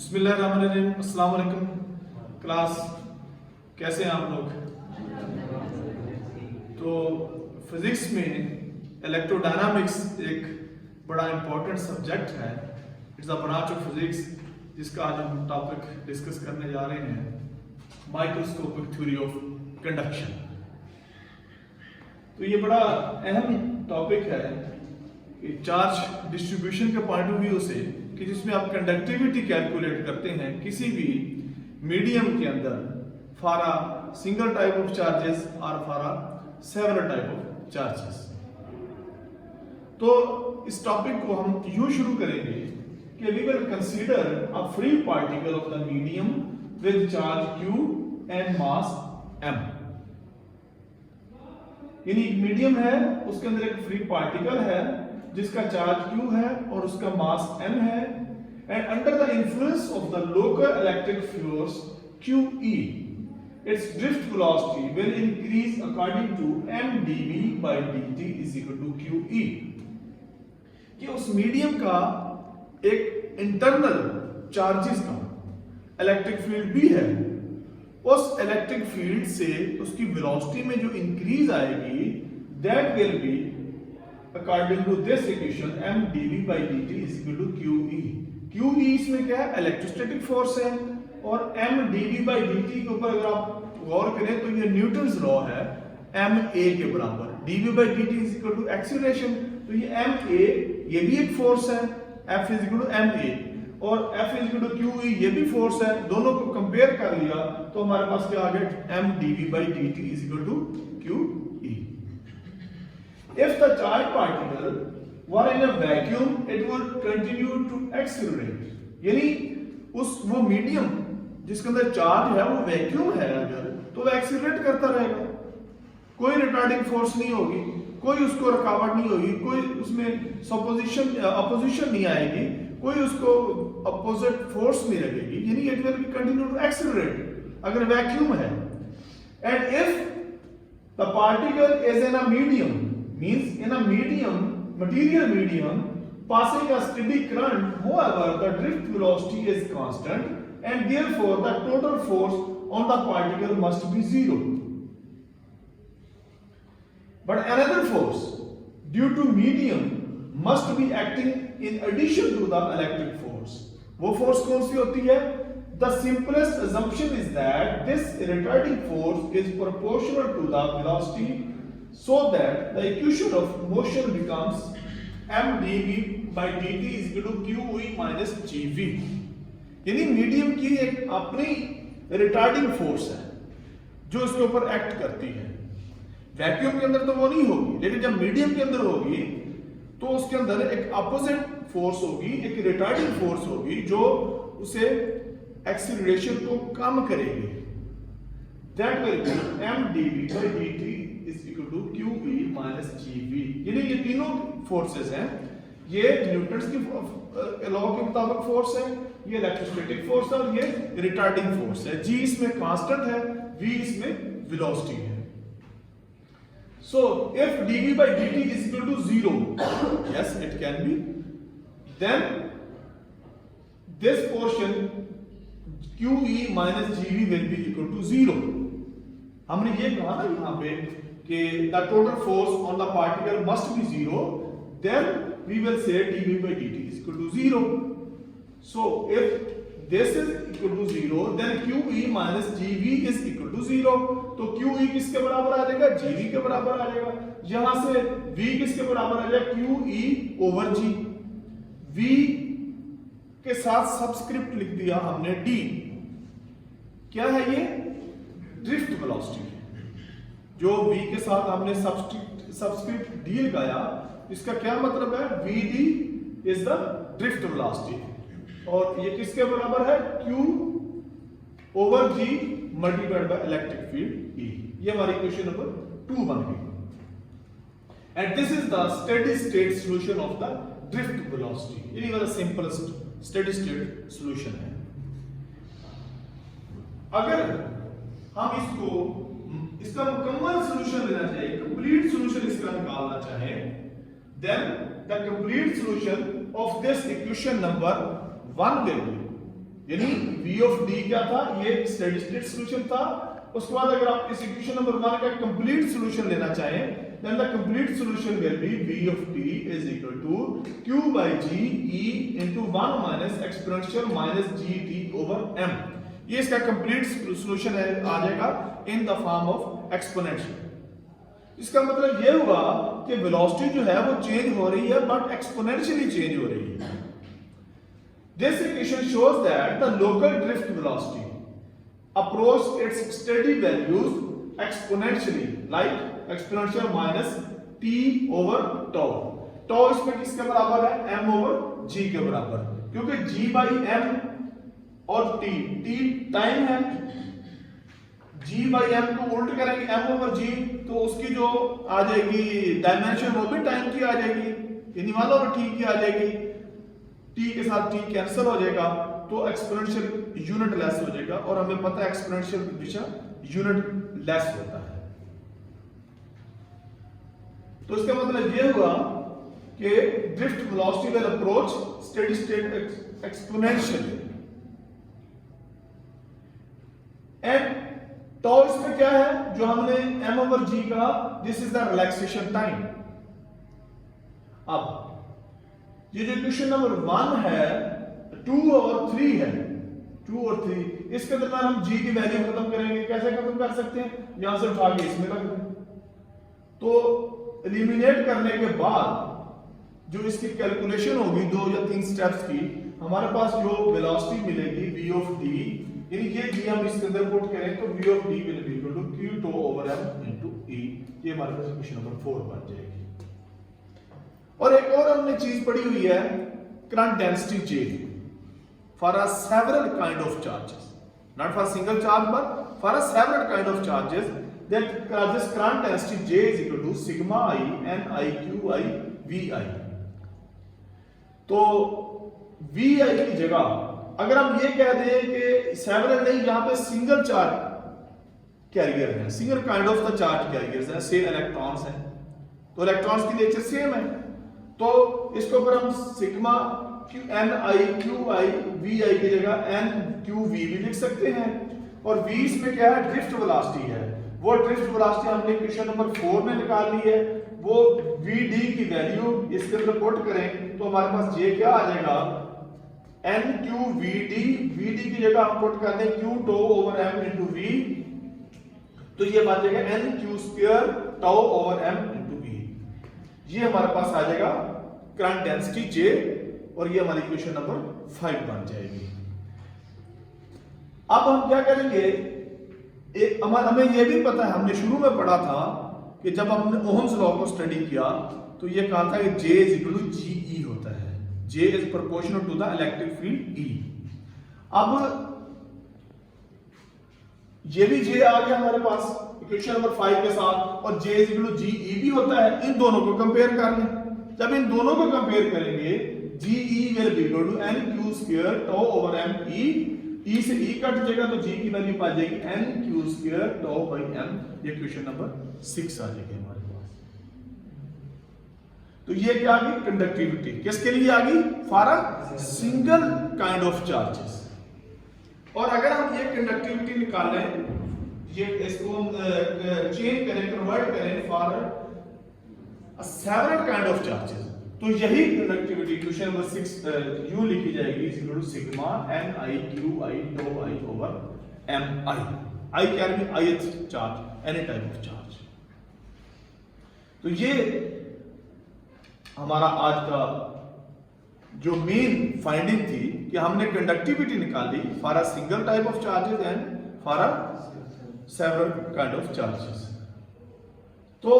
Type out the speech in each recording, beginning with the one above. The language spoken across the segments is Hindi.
बिस्मिल्लाहिर्रहमानिर्रहीम। अस्सलाम वालेकुम क्लास, कैसे हैं आप लोग? तो फिजिक्स में इलेक्ट्रोडायनामिक्स एक बड़ा इंपॉर्टेंट सब्जेक्ट है। It's a branch of physics जिसका आज हम टॉपिक डिस्कस करने जा रहे हैं, माइक्रोस्कोपिक थ्योरी ऑफ कंडक्शन। तो ये बड़ा अहम टॉपिक है चार्ज डिस्ट्रीब्यूशन के पॉइंट ऑफ व्यू से, कि जिसमें आप कंडक्टिविटी कैलकुलेट करते हैं किसी भी मीडियम के अंदर for a single type of charges और for a several type of charges. तो इस टॉपिक को हम यूं शुरू करेंगे कि we will consider a free particle of the medium with charge q and mass m। यानी एक मीडियम है, उसके अंदर एक फ्री पार्टिकल है जिसका चार्ज q है और उसका मास m है, and under the influence of the local electric force QE its drift velocity will increase according to m dv by dt is equal to QE। कि उस मीडियम का एक इंटरनल चार्जेस का इलेक्ट्रिक फील्ड भी है, उस इलेक्ट्रिक फील्ड से उसकी वेलोसिटी में जो इंक्रीज आएगी that will be according to this equation m dv by dt is equal to QE। QE इसमें क्या है? इलेक्ट्रोस्टैटिक फोर्स है, और m dv by dt के ऊपर अगर आप गौर करें तो ये न्यूटन्स लॉ है ma के बराबर। dv by dt is equal to acceleration, तो ये ma ये भी एक फोर्स है, F is equal to ma, और F is equal to QE ये भी फोर्स है। दोनों को कंपेयर कर लिया तो हमारे पास क्या आ गया? m dv by dt is equal to QE। If the charged particle were in a vacuum, it would continue to accelerate। यानी वो मीडियम जिसके अंदर चार्ज है वो वैक्यूम है अगर, तो वो एक्सीलरेट करता रहेगा, कोई रिटार्डिंग फोर्स नहीं होगी, कोई उसको रुकावट नहीं होगी, कोई उसमें अपोजिशन नहीं आएगी, कोई उसको अपोजिट फोर्स नहीं लगेगी, यानी it will be continue to accelerate अगर वैक्यूम है। And if the particle is in a medium, means in a medium, material medium passing a steady current, however the drift velocity is constant and therefore the total force on the particle must be zero। But another force due to medium must be acting in addition to the electric force। वो force कौन सी होती है? The simplest assumption is that this retarding force is proportional to the velocity, so that the equation of motion becomes m dv by dt is equal to qe minus gv। यानी मीडियम की एक अपनी रिटार्डिंग फोर्स है जो इसके ऊपर एक्ट करती है। वैक्यूम के अंदर तो वो नहीं होगी, लेकिन जब मीडियम के अंदर होगी तो उसके अंदर एक अपोजिट फोर्स होगी, एक रिटार्डिंग फोर्स होगी जो उसे एक्सीलरेशन को कम करेगी। That will be m dv by dt is equal to QE minus GV। यानी ये तीनों फोर्सेस हैं, ये न्यूटन्स की लॉ के मुताबिक फोर्स है, ये इलेक्ट्रोस्टैटिक फोर्स है और ये रिटार्डिंग फोर्स है। G इसमें कांस्टेंट है, V इसमें वेलोसिटी है। So if dv by dt is equal to 0, yes it can be, then this portion QE minus GV will be equal to 0। हमने ये कहा ना यहाँ पे कि the total force on the particle must be 0, then we will say dv by dt is equal to 0। So if this is equal to 0, then QE minus GV is equal to 0। तो QE किसके बराबर आ जाएगा? GV के बराबर आ जाएगा। यहां से V किसके बराबर आ जाएगा? QE over G। V के साथ सबस्क्रिप्ट लिख दिया हमने D। क्या है ये? Drift velocity. जो v के साथ हमने सबस्क्रिप्ट d लगाया, इसका क्या मतलब है? vd is the drift velocity, और ये किसके बराबर है? q over g multiplied by electric field E। ये हमारी क्वेश्चन नंबर 2 बन गई। And this is the steady state solution of the drift velocity. ये वाला सिंपलेस्ट स्टेडी स्टेट सॉल्यूशन है। अगर हम इसका मुकम्मल सॉल्यूशन लेना चाहिए, कंप्लीट सॉल्यूशन इसका निकालना चाहे, then the complete solution of this equation number 1 will be, यानी v ऑफ d क्या था, ये स्टेडी स्टेट सॉल्यूशन था। उसके बाद अगर आप इस इक्वेशन नंबर 1 का कंप्लीट सॉल्यूशन लेना चाहें, then the complete solution will be v of t is equal to q by g e into 1 minus exponential minus gt over m। ये इसका कंप्लीट सॉल्यूशन है, आ जाएगा in the form of exponential. इसका मतलब ये हुआ कि वेलोसिटी जो है वो चेंज हो रही है बट एक्सपोनेंशियली चेंज हो रही है। This equation shows that the local drift velocity approach its steady values exponentially like exponential minus t over tau। tau इसमें किसके बराबर है, m over g के बराबर, क्योंकि g by m और t टाइम है, g by m को उल्ट करेंगे m over g तो उसकी जो आ जाएगी डायमेंशन वो भी टाइम की आ जाएगी, यानी मान लो t की आ जाएगी, t के साथ t कैंसिल हो जाएगा तो एक्सपोनेंशियल यूनिट लेस हो जाएगा, और हमें पता है एक्सपोनेंशियल दिशा यूनिट लेस होता है। तो इसका मतलब यह हुआ कि drift velocity will approach steady state exponentially. And tau इसमें क्या है जो हमने m ओवर g कहा, this is the relaxation time. अब ये जो इक्वेशन नंबर 1 है 2 और 3 है, 2 और 3, इसके दरम्यान हम g की वैल्यू खत्म करेंगे। कैसे खत्म कर सकते हैं, यहां से उठा के इसमें रख दें, तो एलिमिनेट करने के बाद जो इसकी कैलकुलेशन होगी 2 या 3 स्टेप्स की, हमारे पास जो वेलोसिटी मिलेगी v ऑफ d, यानी ये g हम इसके अंदर पुट करें तो v of d will be equal to q tau over m into e। ये हमारे पास इक्वेशन नंबर 4 बन जाएगी। और एक और हमने चीज पढ़ी हुई है, current density J for a several kind of charges, not for single charge but for a several kind of charges, that this current density J is equal to sigma I n I q I v I। तो v I की जगह अगर हम ये कह दें कि सेवरल नहीं, यहाँ पे सिंगल चार्ज कैरियर है, single kind of the charge carriers है, से इलेक्ट्रॉन्स हैं, तो इलेक्ट्रॉन्स की नेचर सेम है, तो इसको अगर हम sigma n I q I v I की जगह n q v भी लिख सकते हैं। और v इसमें क्या है, ड्रिफ्ट वेलोसिटी है, वो ड्रिफ्ट वेलोसिटी हमने क्वेश्चन नंबर 4 में निकाल ली है, वो vd की वैल्यू इसके अंदर पुट करें तो हमारे पास j क्या आ जाएगा, n q vd की जगह हम पुट कर दें q tau over m into v, तो ये बन जाएगा n q square tau over m into v। ये हमारे पास आ जाएगा करंट डेंसिटी J, और ये हमारी इक्वेशन नंबर 5 बन जाएगी। अब हम क्या करेंगे, हमें ये भी पता है, हमने शुरू में पढ़ा था कि जब हमने ओहम्स लॉ को स्टडी किया तो ये कहा था कि J is equal to GE होता है, J is proportional to the electric field E। अब ये भी J आ गया हमारे पास इक्वेशन नंबर 5 के साथ, और J is equal to GE भी होता है। इन दोनों को कंपेयर कर लें, जब इन दोनों को कंपेयर करेंगे GE will be equal to n q square tau over m e, e से e कट जाएगा तो G की वैल्यू पा जाएगी n q square tau by m। ये क्वेश्चन नंबर 6 आ जाएगी हमारे पास। तो ये क्या आ गई, कंडक्टिविटी किसके लिए आ गई, for a single kind of charges. और अगर हम ये कंडक्टिविटी निकाल लें, ये इसको हम चेंज करें, कन्वर्ट करें for a several kind of charges, तो यही कंडक्टिविटी क्वेश्चन नंबर 6 यूं लिखी जाएगी, is equal to sigma n I q I tau I over m I। I can be ith charge, any type of charge. तो ये हमारा आज का जो मेन फाइंडिंग थी कि हमने कंडक्टिविटी निकाली for a single type of charges and for a several kind of charges. तो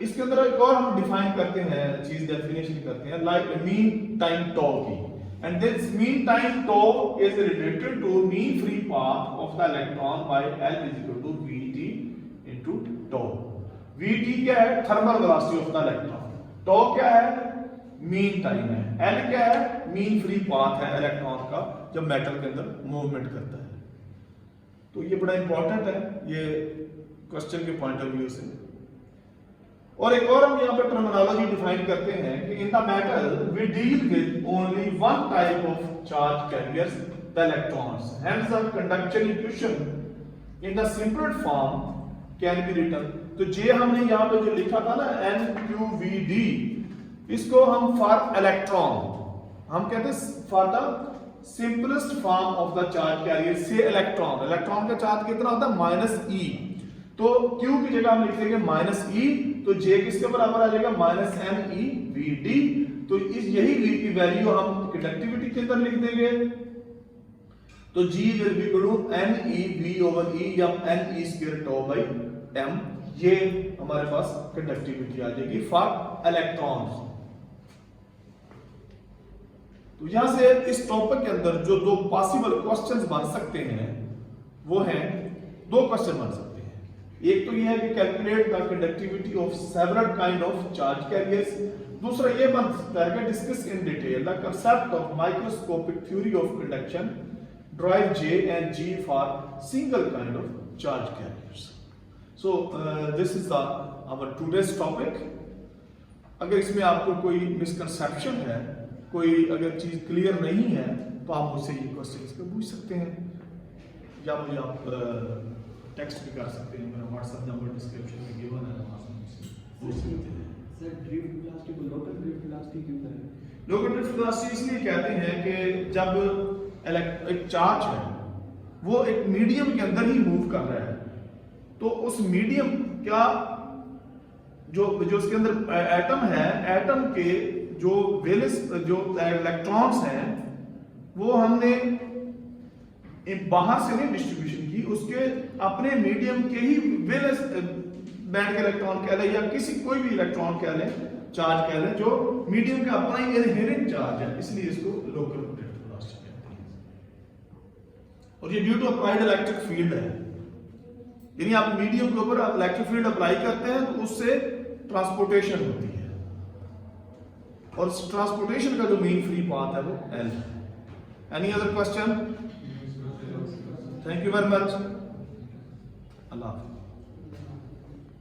इसके अंदर एक और हम डिफाइन करते हैं चीज, डेफिनेशन करते हैं लाइक मीन टाइम टॉ की, and this mean time tau is related to mean free path of the electron by L is equal to vt into tau. vt क्या है, thermal velocity of the electron, tau क्या है, मीन टाइम है, L क्या है, मीन फ्री पाथ है इलेक्ट्रॉन का जब मेटल के अंदर मूवमेंट करता है। तो ये बड़ा इंपॉर्टेंट है ये क्वेश्चन के पॉइंट ऑफ व्यू से। और एक और हम यहाँ पर टर्मिनोलॉजी डिफाइन करते हैं कि in the metal we deal with only one type of charge carriers the electrons. Hence the conduction equation in the simplest form can be written. तो जे हमने यहाँ पे जो लिखा था ना NQVD, इसको हम फॉर इलेक्ट्रॉन हम कहते हैं for the simplest form of the charge carrier से इलेक्ट्रॉन। इलेक्ट्रॉन का चार्ज कितना होता है -e, तो Q की जगह हम लिख देंगे -e, तो J किसके बराबर आ जाएगा -NeVD। तो इस यही V की वैल्यू हम कंडक्टिविटी के अंदर लिख देंगे, तो G will be equal to NeV/E या Ne² τ/ m। ये हमारे पास कंडक्टिविटी आ जाएगी फॉर इलेक्ट्रॉन्स। तो यहां से इस टॉपिक के अंदर जो दो पॉसिबल क्वेश्चंस बन सकते हैं वो हैं, दो क्वेश्चन बन सकते हैं। एक तो ये है कि calculate the conductivity of several kind of charge carriers. दूसरा ये बन सकता है कि discuss in detail the concept of microscopic theory of conduction, drive J and G for single kind of charge carriers. So this is our today's topic. अगर इसमें आपको कोई मिसकंसेप्शन है, कोई अगर चीज क्लियर नहीं है, तो आप मुझसे ये क्वेश्चंस को पूछ सकते हैं या मुझे आप टेक्स्ट भी कर सकते हैं। मेरा व्हाट्सएप नंबर डिस्क्रिप्शन में गिवन है, वहां से मुझसे पूछ सकते हैं। सर ड्रिफ्ट वेलोसिटी को लोकल ड्रिफ्ट वेलोसिटी क्यों करें? लोकल ड्रिफ्ट वेलोसिटी इसलिए कहते हैं कि जब एक चार्ज है वो एक मीडियम के अंदर ही मूव कर रहा है, तो उस मीडियम का जो उसके अंदर एटम है, एटम के जो वेलेंस जो इलेक्ट्रॉन्स हैं वो हमने बाहर से नहीं डिस्ट्रीब्यूशन की, उसके अपने मीडियम के ही वेलेंस बैंड के इलेक्ट्रॉन कह लें या किसी कोई भी इलेक्ट्रॉन कह लें, चार्ज कह लें, जो मीडियम का अपना ही इनहेरेंट चार्ज है, इसलिए इसको लोकल ड्रिफ्ट वेलोसिटी कहते हैं। और ये due to applied electric field है, यानी आप मीडियम के ऊपर इलेक्ट्रिक फील्ड अप्लाई करते हैं तो उससे ट्रांसपोर्टेशन होती है, और ट्रांसपोर्टेशन का जो मेन फ्री पाथ है वो L है। Any other question? Thank you very much. अल्लाह हाफिज़।